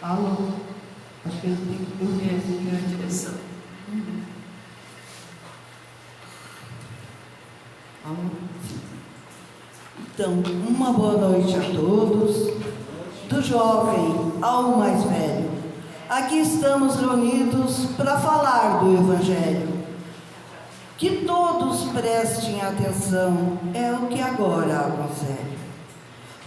Alô? Acho que ele tem que ouvir a direção. Alô? Então, uma boa noite a todos, do jovem ao mais velho. Aqui estamos reunidos para falar do Evangelho. Que todos prestem atenção, é o que agora aconselho.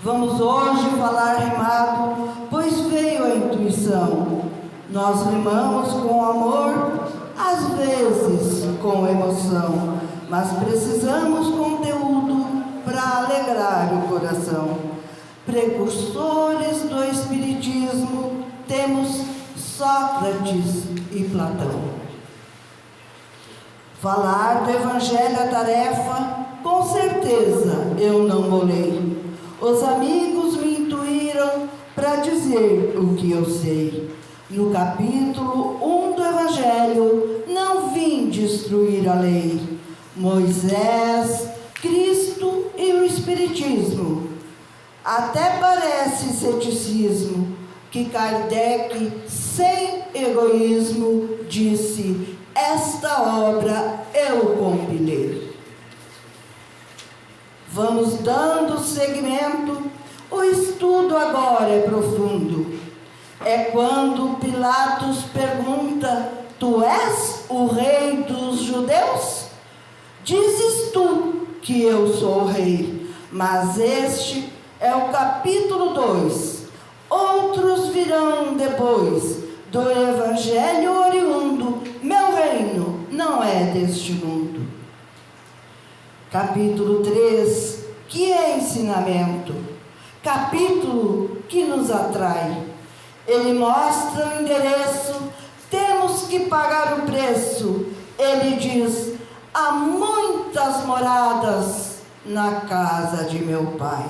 Vamos hoje falar rimado, pois veio a intuição. Nós rimamos com amor, às vezes com emoção, mas precisamos conteúdo para alegrar o coração. Precursores do Espiritismo, temos Sócrates e Platão. Falar do Evangelho é tarefa, com certeza eu não molei. Os amigos me intuíram para dizer o que eu sei. No capítulo 1 do Evangelho, não vim destruir a lei. Moisés, Cristo e o Espiritismo. Até parece ceticismo que Kardec, sem egoísmo, disse: esta obra eu compilei. Vamos dando seguimento, o estudo agora é profundo. É quando Pilatos pergunta: tu és o rei dos judeus? Dizes tu que eu sou o rei, mas este é o capítulo 2. Outros virão depois, do Evangelho oriundo, meu reino não é deste mundo. Capítulo 3, que é ensinamento, capítulo que nos atrai. Ele mostra o endereço, temos que pagar o preço. Ele diz: há muitas moradas na casa de meu pai.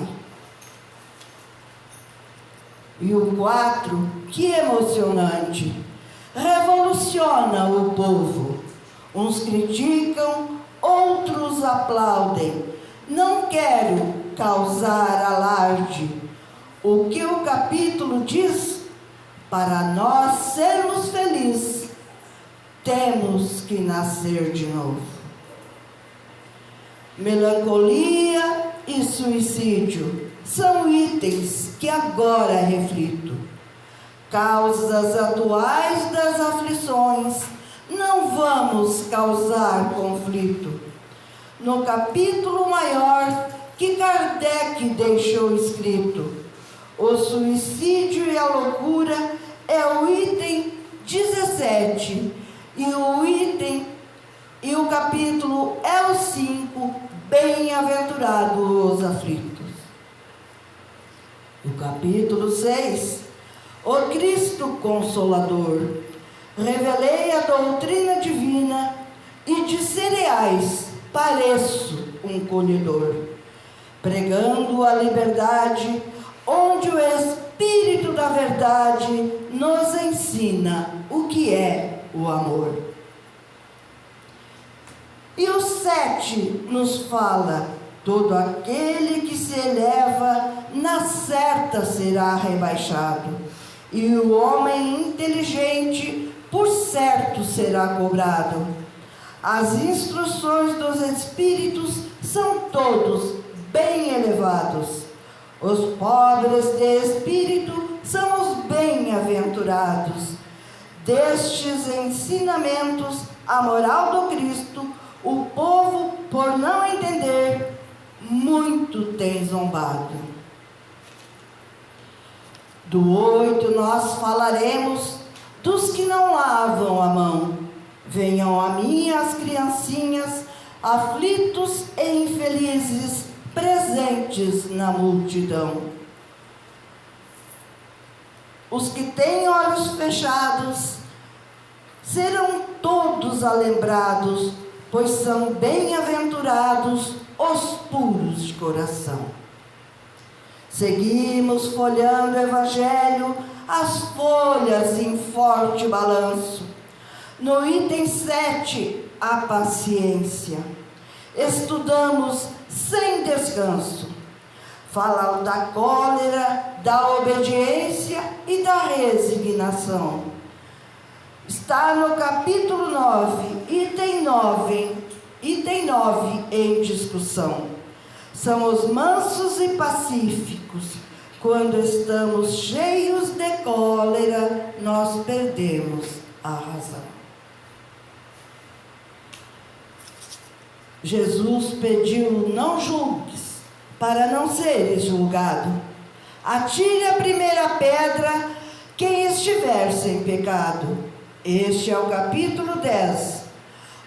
E o 4, que emocionante, revoluciona o povo. Uns criticam, outros aplaudem. Não quero causar alarde. O que o capítulo diz? Para nós sermos felizes, temos que nascer de novo. Melancolia e suicídio são itens que agora reflito. Causas atuais das aflições, não vamos causar conflito. No capítulo maior que Kardec deixou escrito, o suicídio e a loucura é o item 17 e o capítulo é o 5, bem-aventurados os aflitos. No capítulo 6, o Cristo Consolador, revelei a doutrina divina e de cereais pareço um colhedor, pregando a liberdade, onde o Espírito da verdade nos ensina o que é o amor. E o 7 nos fala: todo aquele que se eleva, na certa será rebaixado, e o homem inteligente, por certo, será cobrado. As instruções dos Espíritos são todos bem elevados. Os pobres de espírito são os bem-aventurados. Destes ensinamentos, a moral do Cristo, o povo, por não entender, muito tem zombado. Do 8 nós falaremos dos que não lavam a mão. Venham a mim as criancinhas, aflitos e infelizes, presentes na multidão. Os que têm olhos fechados serão todos alembrados, pois são bem-aventurados os puros de coração. Seguimos folhando o Evangelho, as folhas em forte balanço. No item 7, a paciência. Estudamos sem descanso. Fala da cólera, da obediência e da resignação. Está no capítulo 9, item 9 em discussão. São os mansos e pacíficos. Quando estamos cheios de cólera, nós perdemos a razão. Jesus pediu: não julgues, para não seres julgado. Atire a primeira pedra quem estiver sem pecado. Este é o capítulo 10.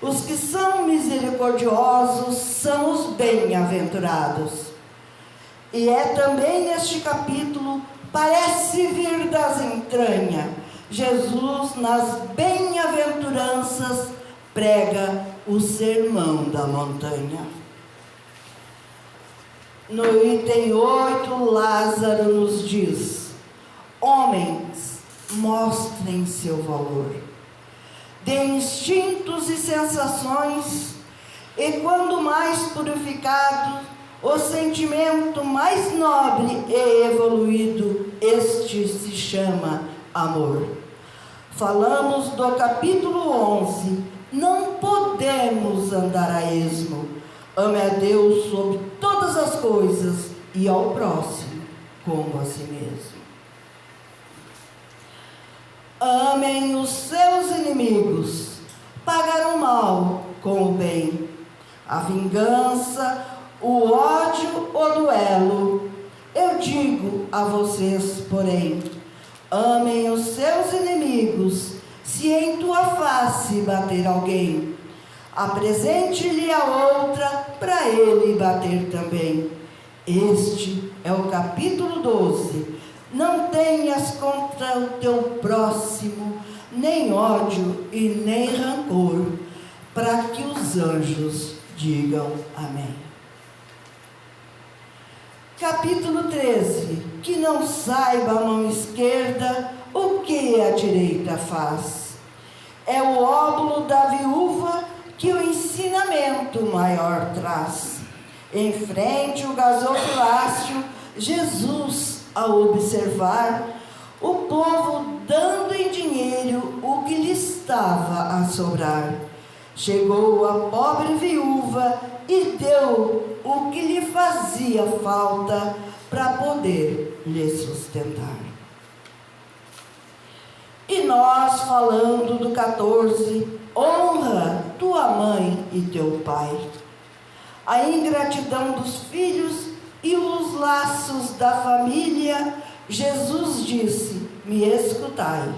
Os que são misericordiosos são os bem-aventurados. E é também neste capítulo, parece vir das entranhas, Jesus, nas bem-aventuranças, prega o sermão da montanha. No item 8, Lázaro nos diz: homens, mostrem seu valor. De instintos e sensações, e quando mais purificado, o sentimento mais nobre e evoluído, este se chama amor. Falamos do capítulo 11, não podemos andar a esmo. Ame a Deus sobre todas as coisas e ao próximo como a si mesmo. Amem os seus inimigos, pagar o mal com o bem, a vingança, o ódio, o duelo. Eu digo a vocês, porém, amem os seus inimigos. Se em tua face bater alguém, apresente-lhe a outra para ele bater também. Este é o capítulo 12. Não tenhas contra o teu próximo nem ódio e nem rancor, para que os anjos digam amém. Capítulo 13. Que não saiba a mão esquerda o que a direita faz. É o óbolo da viúva que o ensinamento maior traz. Em frente o gasofilácio, Jesus, ao observar o povo dando em dinheiro o que lhe estava a sobrar, chegou a pobre viúva e deu o que lhe fazia falta para poder lhe sustentar. E nós, falando do 14, honra tua mãe e teu pai. A ingratidão dos filhos e os laços da família, Jesus disse: me escutai.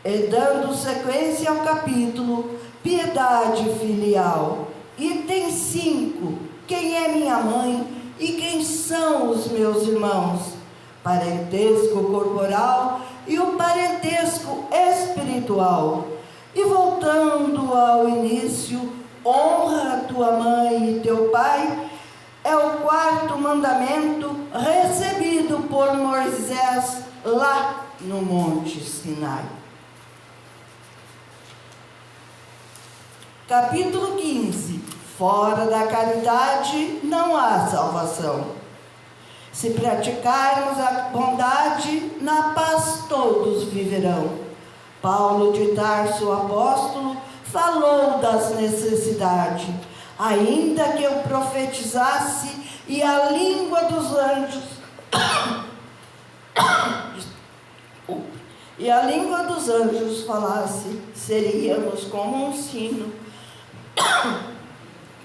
E dando sequência ao capítulo, piedade filial. Item 5, quem é minha mãe e quem são os meus irmãos? Parentesco corporal e o parentesco espiritual. E voltando ao início, honra tua mãe e teu pai, é o 4º mandamento recebido por Moisés lá no Monte Sinai. Capítulo 15. Fora da caridade não há salvação. Se praticarmos a bondade, na paz todos viverão. Paulo de Tarso, apóstolo, falou das necessidades. Ainda que eu profetizasse e a língua dos anjos e a língua dos anjos falasse, seríamos como um sino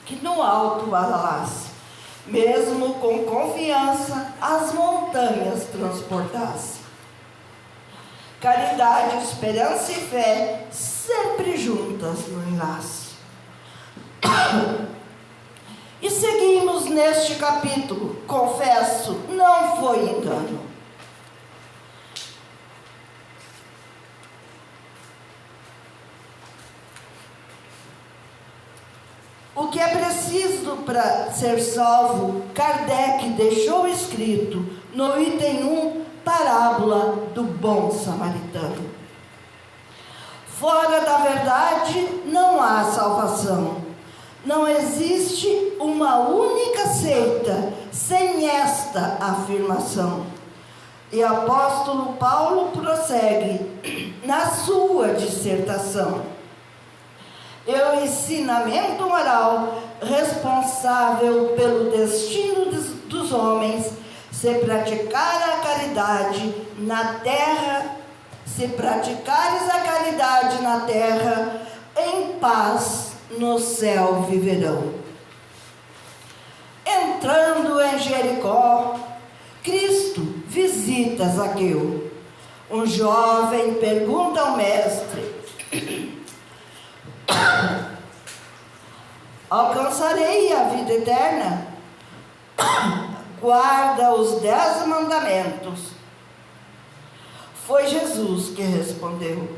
que no alto balasse, mesmo com confiança as montanhas transportasse. Caridade, esperança e fé sempre juntas no enlace. E seguimos neste capítulo. Confesso, não foi engano. O que é preciso para ser salvo, Kardec deixou escrito no item 1, parábola do bom samaritano. Fora da verdade não há salvação. Não existe uma única seita sem esta afirmação. E o apóstolo Paulo prossegue na sua dissertação. É o ensinamento moral responsável pelo destino dos homens se praticar a caridade na terra, se praticares a caridade na terra, em paz no céu viverão. Entrando em Jericó, Cristo visita Zaqueu. Um jovem pergunta ao mestre: alcançarei a vida eterna? Guarda os 10 mandamentos. Foi Jesus que respondeu.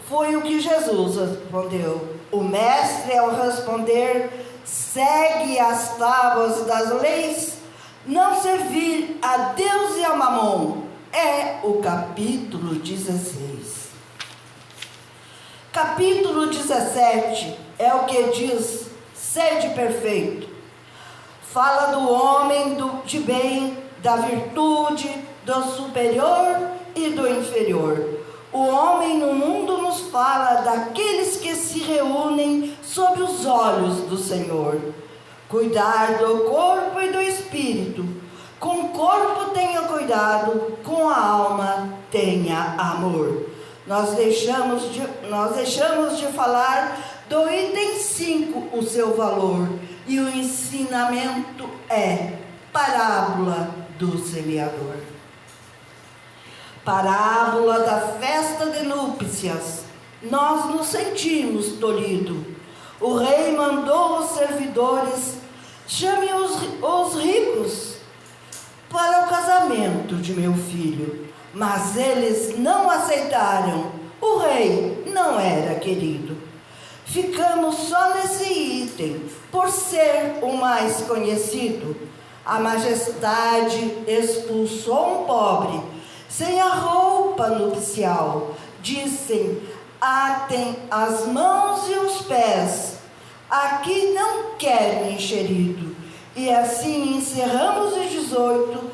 Foi o que Jesus respondeu. O mestre, ao responder, segue as tábuas das leis, não servir a Deus e a Mamon. É o capítulo 16. Capítulo 17 é o que diz: sede perfeito. Fala do homem de bem, da virtude, do superior e do inferior. O homem no mundo nos fala daqueles que se reúnem sob os olhos do Senhor. Cuidar do corpo e do espírito. Com o corpo tenha cuidado, com a alma tenha amor. Nós deixamos de falar do item 5, o seu valor. E o ensinamento é parábola do semeador. Parábola da festa de núpcias. Nós nos sentimos tolhidos. O rei mandou os servidores: chame os ricos para o casamento de meu filho. Mas eles não aceitaram. O rei não era querido. Ficamos só nesse item, por ser o mais conhecido. A majestade expulsou um pobre, sem a roupa nupcial. Dizem: atem as mãos e os pés, aqui não quero enxerido. E assim encerramos os 18,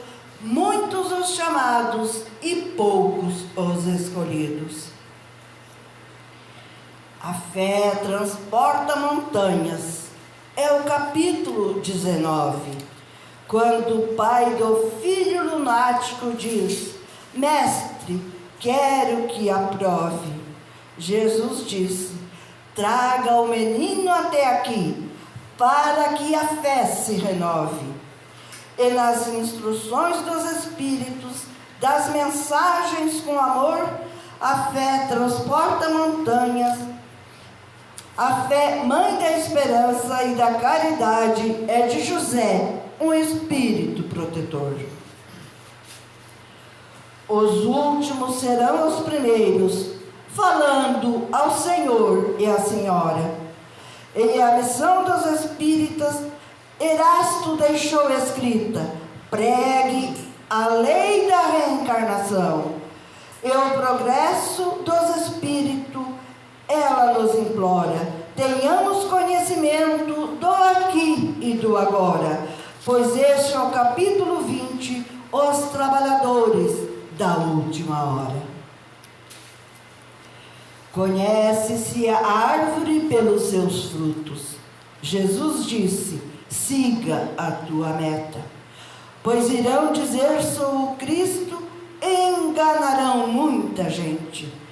muitos os chamados e poucos os escolhidos. A fé transporta montanhas. É o capítulo 19. Quando o pai do filho lunático diz: mestre, quero que aprove. Jesus disse: traga o menino até aqui, para que a fé se renove. E nas instruções dos Espíritos, das mensagens com amor, a fé transporta montanhas. A fé, mãe da esperança e da caridade, é de José, um espírito protetor. Os últimos serão os primeiros, falando ao Senhor e à Senhora. E a missão dos espíritas, Erasto deixou escrita: pregue a lei da reencarnação. E o progresso dos espíritos, ela nos implora: tenhamos conhecimento do aqui e do agora, pois este é o capítulo 20, os trabalhadores da última hora. Conhece-se a árvore pelos seus frutos. Jesus disse: siga a tua meta, pois irão dizer: sou o Cristo, e enganarão muita gente.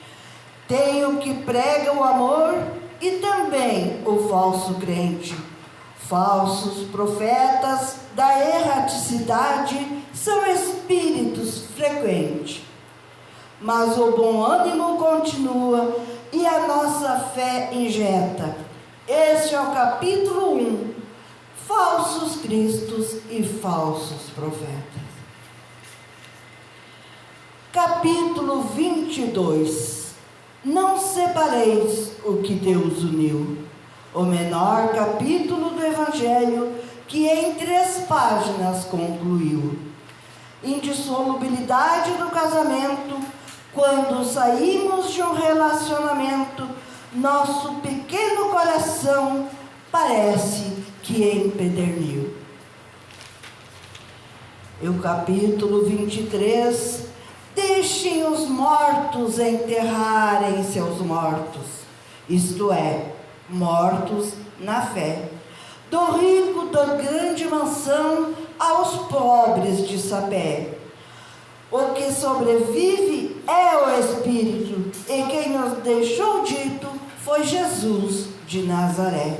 Tem o que prega o amor e também o falso crente. Falsos profetas da erraticidade são espíritos frequentes. Mas o bom ânimo continua e a nossa fé injeta. Este é o capítulo 1, falsos cristos e falsos profetas. Capítulo 22. Não separeis o que Deus uniu. O menor capítulo do Evangelho, que em 3 páginas concluiu. Indissolubilidade do casamento. Quando saímos de um relacionamento, nosso pequeno coração parece que empederniu. E o capítulo 23, deixem os mortos enterrarem seus mortos, isto é, mortos na fé. Do rico da grande mansão aos pobres de Sapé. O que sobrevive é o Espírito, e quem nos deixou dito foi Jesus de Nazaré.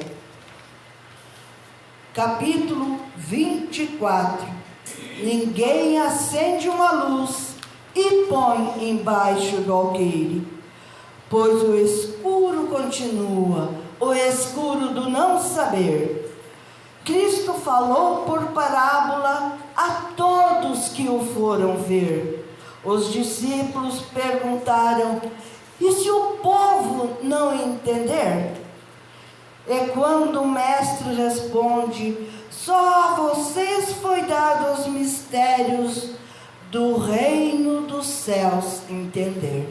Capítulo 24. Ninguém acende uma luz e põe embaixo do alqueire, pois o escuro continua, o escuro do não saber. Cristo falou por parábola a todos que o foram ver. Os discípulos perguntaram: e se o povo não entender? E quando o mestre responde: só a vocês foi dado os mistérios do reino dos céus entender.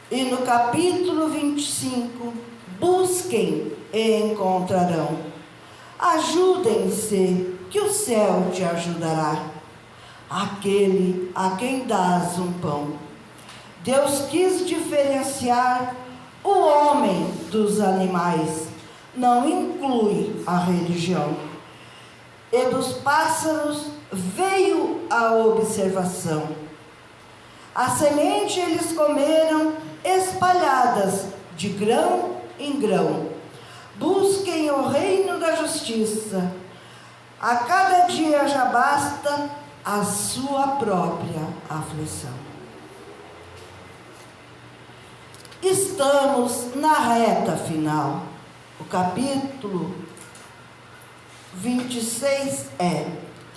E no capítulo 25, busquem e encontrarão. Ajudem-se, que o céu te ajudará. Aquele a quem dás um pão. Deus quis diferenciar o homem dos animais. Não inclui a religião. E dos pássaros veio a observação. A semente eles comeram espalhadas de grão em grão. Busquem o reino da justiça. A cada dia já basta a sua própria aflição. Estamos na reta final. O capítulo 26 é: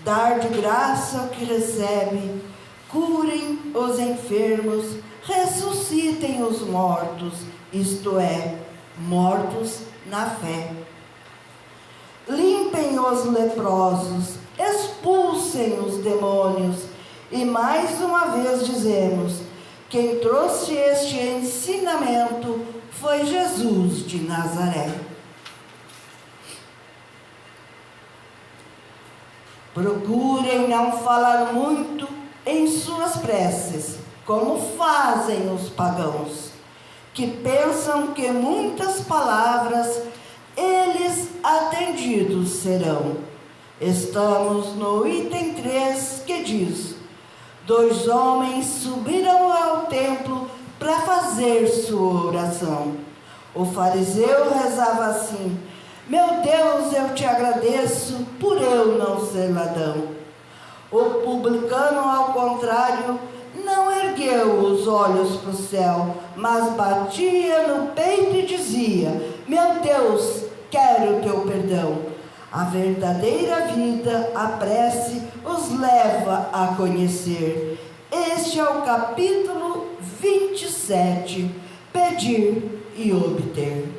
dar de graça o que recebe, curem os enfermos, ressuscitem os mortos, isto é, mortos na fé. Limpem os leprosos, expulsem os demônios. E mais uma vez dizemos: quem trouxe este ensinamento foi Jesus de Nazaré. Procurem não falar muito em suas preces, como fazem os pagãos, que pensam que muitas palavras eles atendidos serão. Estamos no item 3, que diz: 2 homens subiram ao templo para fazer sua oração. O fariseu rezava assim: meu Deus, eu te agradeço por eu não ser ladrão. O publicano, ao contrário, não ergueu os olhos para o céu, mas batia no peito e dizia: meu Deus, quero o teu perdão. A verdadeira vida, a prece, os leva a conhecer. Este é o capítulo 27, pedir e obter.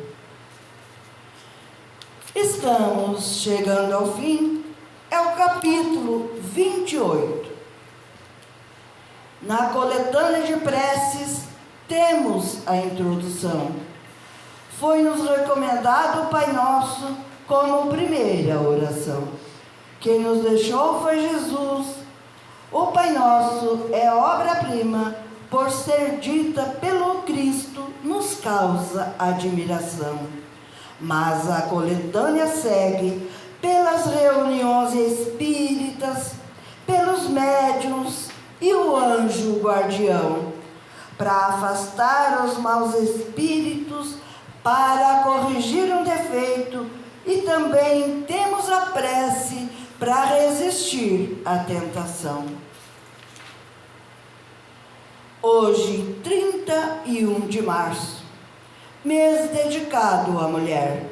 Estamos chegando ao fim, é o capítulo 28. Na coletânea de preces, temos a introdução. Foi-nos recomendado o Pai Nosso como primeira oração. Quem nos deixou foi Jesus. O Pai Nosso é obra-prima, por ser dita pelo Cristo, nos causa admiração. Mas a coletânea segue pelas reuniões espíritas, pelos médiuns e o anjo guardião, para afastar os maus espíritos, para corrigir um defeito, e também temos a prece para resistir à tentação. Hoje, 31 de março, mês dedicado à mulher.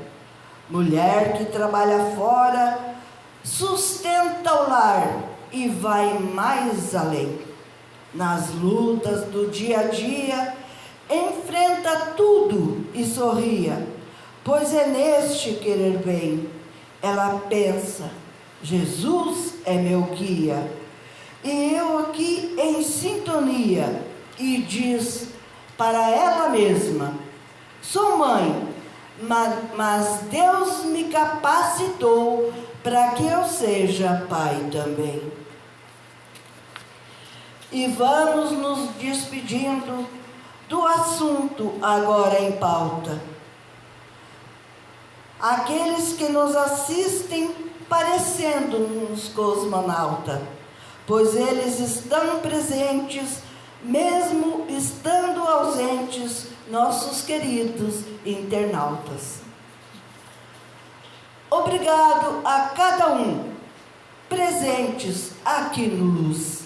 Mulher que trabalha fora, sustenta o lar e vai mais além. Nas lutas do dia a dia, enfrenta tudo e sorria, pois é neste querer bem. Ela pensa: Jesus é meu guia, e eu aqui em sintonia, e diz: para ela mesma. Sou mãe, mas Deus me capacitou para que eu seja pai também. E vamos nos despedindo do assunto agora em pauta. Aqueles que nos assistem parecendo uns cosmonautas, pois eles estão presentes, mesmo estando ausentes, nossos queridos internautas. Obrigado a cada um presentes aqui no Luz.